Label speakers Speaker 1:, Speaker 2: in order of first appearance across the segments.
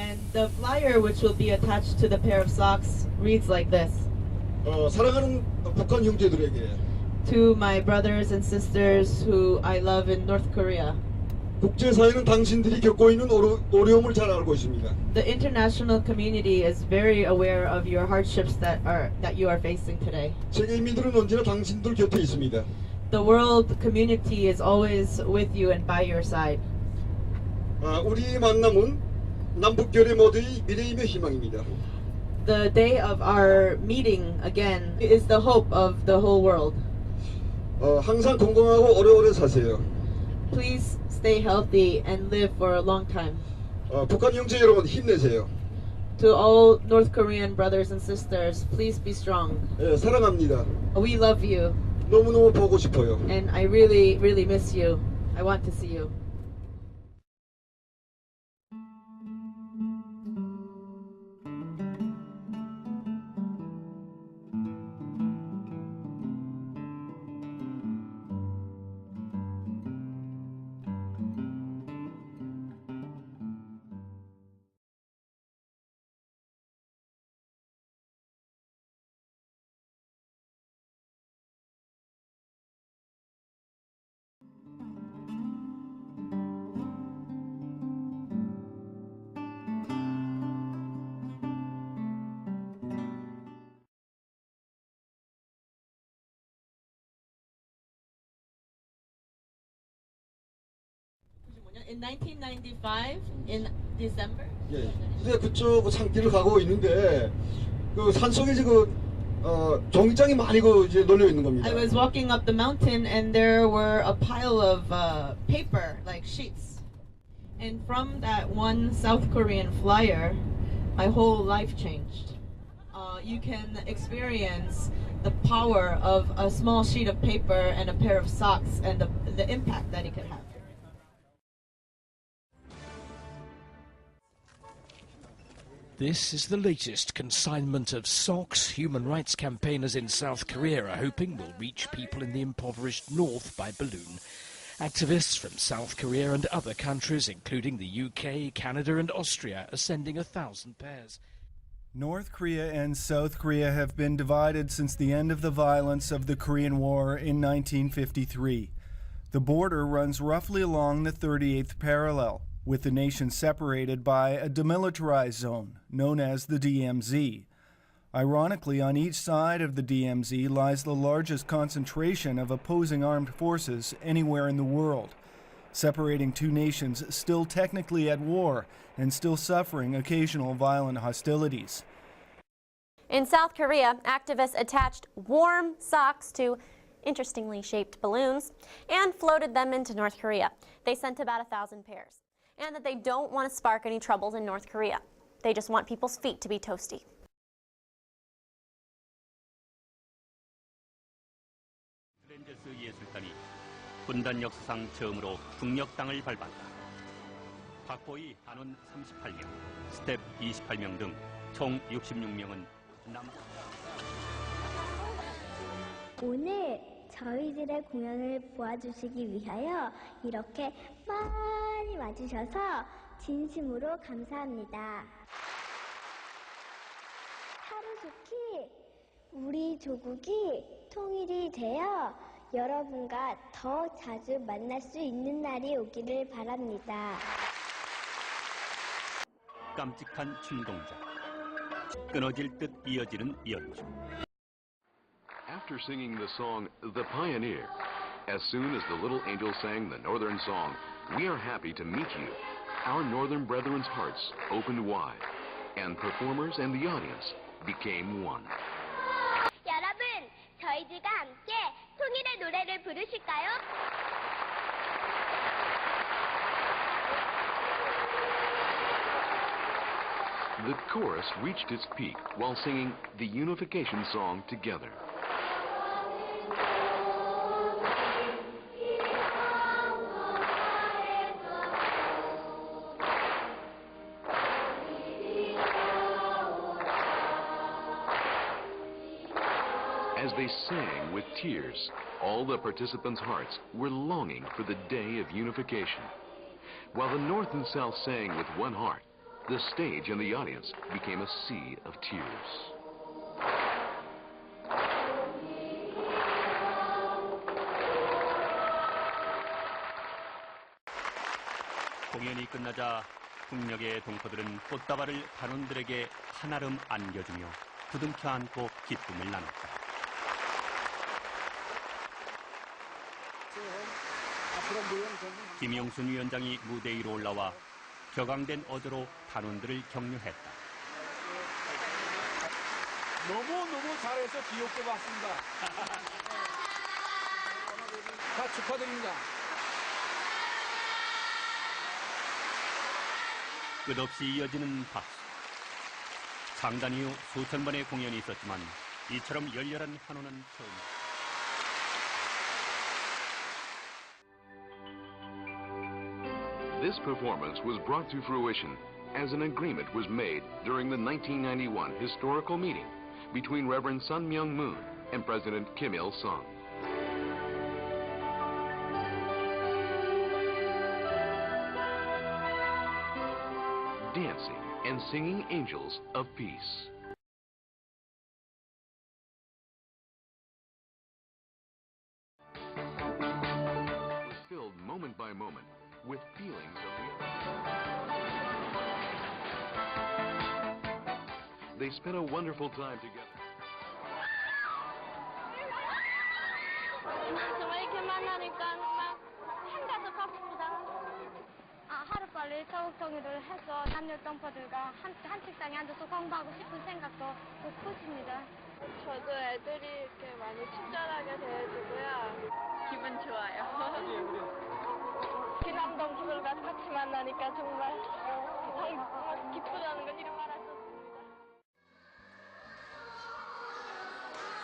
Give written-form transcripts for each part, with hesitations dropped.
Speaker 1: And the flyer, which will be attached to the pair of socks, reads like this.
Speaker 2: 사랑하는 북한 형제들에게
Speaker 1: To my brothers and sisters who I love in North Korea.
Speaker 2: 국제사회는 당신들이 겪고 있는 어려움을 잘 알고 있습니다.
Speaker 1: The international community is very aware of your hardships that you are facing today.
Speaker 2: 세계인민들은 언제나 당신들 곁에 있습니다.
Speaker 1: The world community is always with you and by your side.
Speaker 2: 우리 만남은 남북결의 모두의 미래이며 희망입니다.
Speaker 1: The day of our meeting again is the hope of the whole world.
Speaker 2: 항상 건강하고 오래오래 사세요.
Speaker 1: Please stay healthy and live for a long time.
Speaker 2: 북한 형제 여러분 힘내세요.
Speaker 1: To all North Korean brothers and sisters, please be strong.
Speaker 2: 사랑합니다.
Speaker 1: We love you.
Speaker 2: 너무너무 보고 싶어요.
Speaker 1: And I really, really miss you. I want to see you. In 1995, in December.
Speaker 2: 예, 이제 그쪽 산길을 가고 있는데 그 산속에 지금 종이장이 많이 이제 널려 있는 겁니다.
Speaker 1: I was walking up the mountain and there were a pile of paper, like sheets. And from that one South Korean flyer, my whole life changed. You can experience the power of a small sheet of paper and a pair of socks and the impact that it could have.
Speaker 3: This is the latest consignment of socks human rights campaigners in South Korea are hoping will reach people in the impoverished north by balloon. Activists from South Korea and other countries, including the UK, Canada and Austria, are sending 1,000 pairs.
Speaker 4: North Korea and South Korea have been divided since the end of the violence of the Korean War in 1953. The border runs roughly along the 38th parallel, with the nation separated by a demilitarized zone known as the DMZ. Ironically, on each side of the DMZ lies the largest concentration of opposing armed forces anywhere in the world, separating two nations still technically at war and still suffering occasional violent hostilities.
Speaker 5: In South Korea, activists attached warm socks to interestingly shaped balloons and floated them into North Korea. They sent about 1,000 pairs. And that they don't want to spark any troubles in North Korea. They just want people's feet to be toasty.
Speaker 6: 예술단이 분단 역사상 처음으로 북녘 땅을 밟았다. 박보이 한원 38명, 스텝 28명 등 총 66명은
Speaker 7: 오늘 저희들의 공연을 보아주시기 위하여 이렇게 많이 와주셔서 진심으로 감사합니다. 하루속히 우리 조국이 통일이 되어 여러분과 더 자주 만날 수 있는 날이 오기를 바랍니다.
Speaker 6: 깜찍한 춤동작, 끊어질 듯 이어지는 연주.
Speaker 8: After singing the song, The Pioneer, as soon as the little angel sang the Northern song, We are happy to meet you, our Northern brethren's hearts opened wide, and performers and the audience became one.
Speaker 7: 여러분, 저희들과 함께 통일의 노래를 부르실까요?
Speaker 8: The chorus reached its peak while singing the Unification song together. As they sang with tears, all the participants' hearts were longing for the day of unification. While the North and South sang with one heart, The stage and the audience became a sea of tears.
Speaker 6: 공연이 끝나자 국력의 동포들은 꽃다발을 단원들에게 한아름 안겨주며 부둥켜 안고 기쁨을 나눴다. 김영순 위원장이 무대 위로 올라와 격앙된 어조로 단원들을 격려했다.
Speaker 9: 너무 잘해서 귀엽게 봤습니다. 다 축하드립니다.
Speaker 6: 끝없이 이어지는 박수. 창단 이후 수천 번의 공연이 있었지만 이처럼 열렬한 환호는 처음이다.
Speaker 8: This performance was brought to fruition as an agreement was made during the 1991 historical meeting between Reverend Sun Myung Moon and President Kim Il-sung. Dancing and singing angels of peace. Was filled moment by moment with feelings of the They spent a wonderful time together.
Speaker 7: 정말 이렇게 만나니까 막 한가득 바쁩니다. 하루빨리 서울통일을 해서 남녀 동포들과 한 책상에 앉아서 공부하고 싶은 생각도 더 커집니다. 저도 애들이 이렇게 많이 친절하게 대해주고요. 기분 좋아요. 귀남 동포들과 같이 만나니까 정말 기쁘다는 건 이런 말 할 수 없습니다.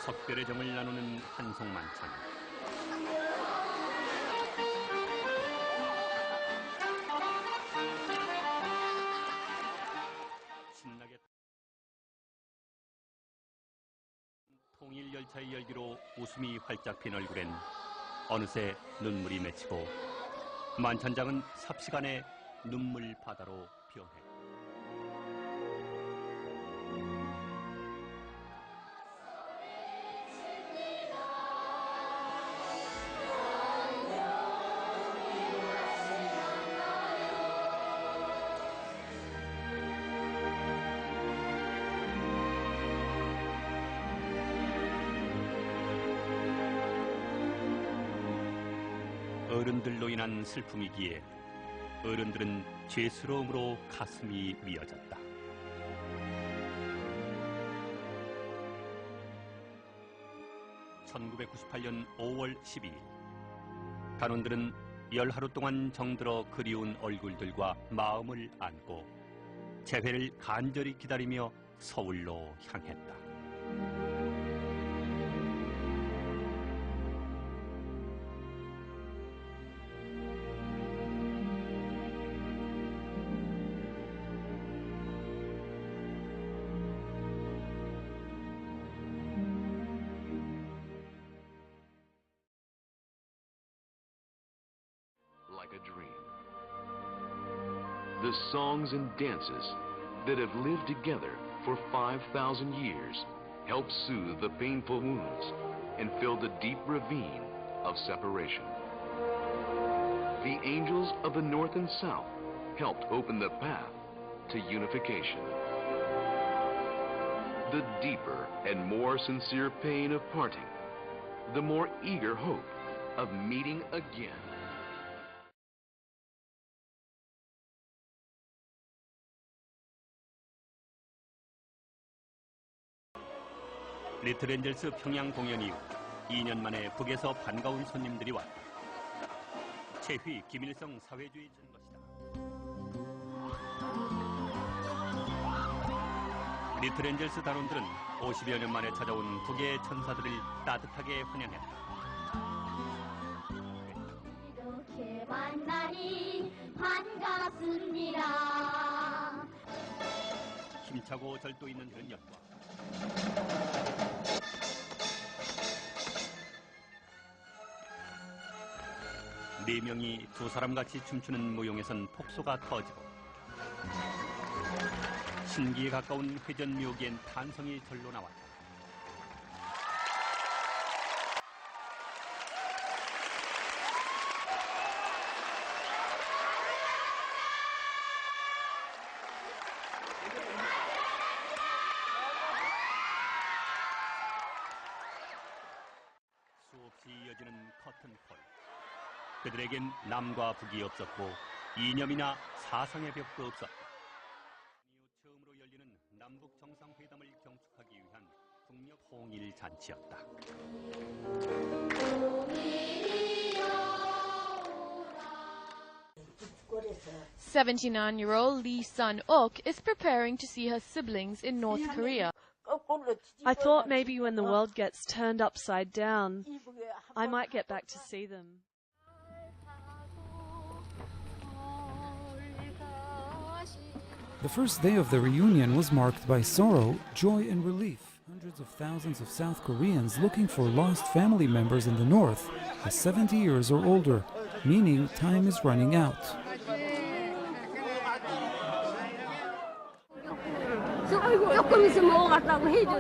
Speaker 6: 석별의 정을 나누는 한송만찬. 신나게 통일 열차의 열기로 웃음이 활짝 핀 얼굴엔 어느새 눈물이 맺히고 만찬장은 삽시간에 눈물 바다로 변해. 어른들로 인한 슬픔이기에 어른들은 죄스러움으로 가슴이 미어졌다. (1998년 5월 12일) 단원들은 열하루 동안 정들어 그리운 얼굴들과 마음을 안고 재회를 간절히 기다리며 서울로 향했다.
Speaker 8: Like a dream. The songs and dances that have lived together for 5,000 years helped soothe the painful wounds and fill the deep ravine of separation. The angels of the North and South helped open the path to unification. The deeper and more sincere pain of parting, the more eager hope of meeting again.
Speaker 6: 리틀 엔젤스 평양 공연 이후 2년 만에 북에서 반가운 손님들이 왔다. 최휘 김일성 사회주의 증거시다. 리틀 엔젤스 단원들은 50여 년 만에 찾아온 북의 천사들을 따뜻하게 환영했다.
Speaker 7: 이렇게 만나니 반갑습니다.
Speaker 6: 힘차고 절도 있는 그런 연과 네 명이 두 사람같이 춤추는 무용에선 폭소가 터지고 신기에 가까운 회전 묘기엔 탄성이 절로 나왔다. 수없이 이어지는 커튼콜. 그들에겐 남과 북이 없었고 이념이나 사상의 벽도 없었다. 이후 처음으로 열리는 남북 정상회담을 경축하기 위한 북녘 통일 잔치였다.
Speaker 10: 79-year-old Lee Sun-ok is preparing to see her siblings in North Korea.
Speaker 11: I thought maybe when the world gets turned upside down, I might get back to see them.
Speaker 12: The first day of the reunion was marked by sorrow, joy, and relief. Hundreds of thousands of South Koreans looking for lost family members in the north are 70 years or older, meaning time is running out.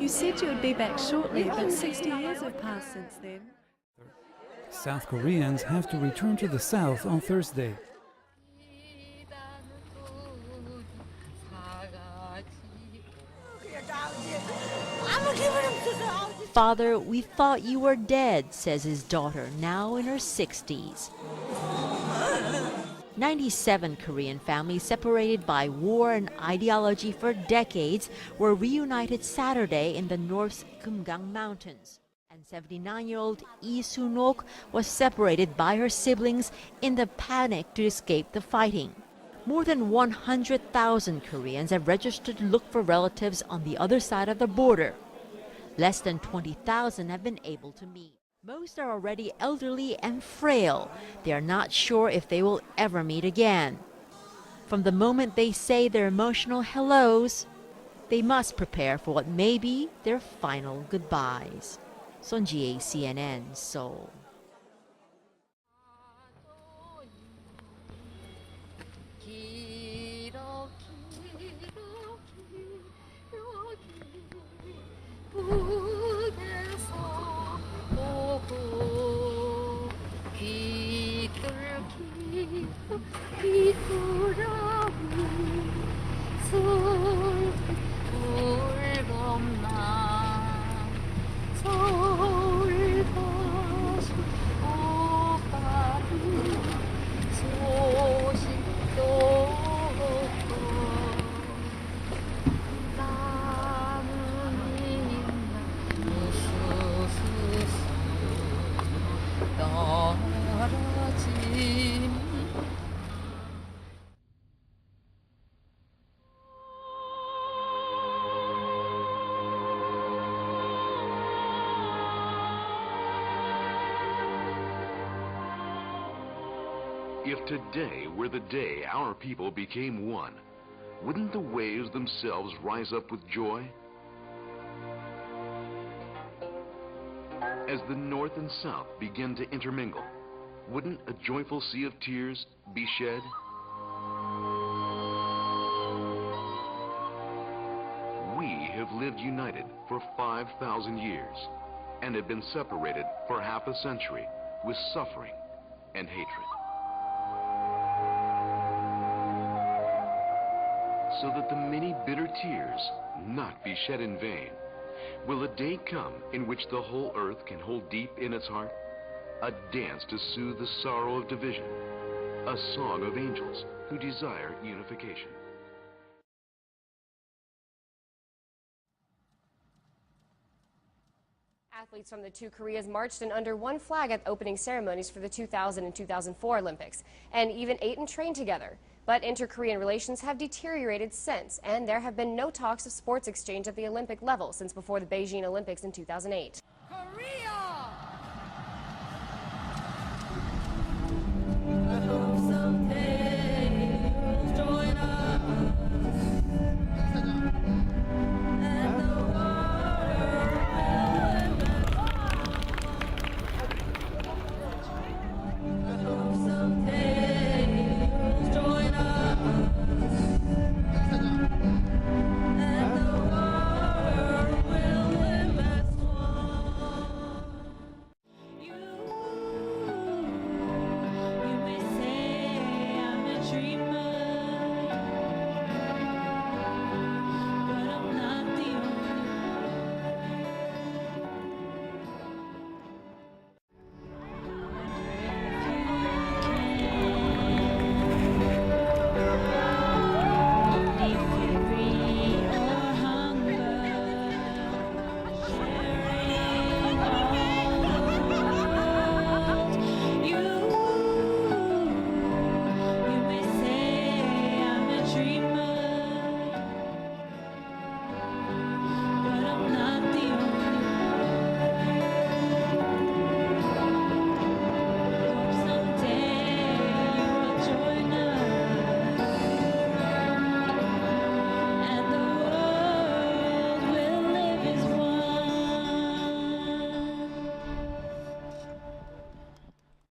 Speaker 11: You said you would be back shortly, but 60 years have passed since then.
Speaker 12: South Koreans have to return to the south on Thursday.
Speaker 13: Father, we thought you were dead, says his daughter, now in her 60s. 97 Korean families separated by war and ideology for decades were reunited Saturday in the North's Pyongyang Mountains. And 79-year-old Lee Sun-ok was separated by her siblings in the panic to escape the fighting. More than 100,000 Koreans have registered to look for relatives on the other side of the border. Less than 20,000 have been able to meet. Most are already elderly and frail. They are not sure if they will ever meet again. From the moment they say their emotional hellos, they must prepare for what may be their final goodbyes. Son Ji-ae, CNN, Seoul.
Speaker 8: If today were the day our people became one, wouldn't the waves themselves rise up with joy? As the North and South begin to intermingle, wouldn't a joyful sea of tears be shed? We have lived united for 5,000 years and have been separated for half a century with suffering and hatred. So that the many bitter tears not be shed in vain, will a day come in which the whole earth can hold deep in its heart a dance to soothe the sorrow of division, a song of angels who desire unification.
Speaker 14: Athletes from the two Koreas marched in under one flag at opening ceremonies for the 2000 and 2004 Olympics, and even ate and trained together. But inter-Korean relations have deteriorated since, and there have been no talks of sports exchange at the Olympic level since before the Beijing Olympics in 2008.
Speaker 15: Korea!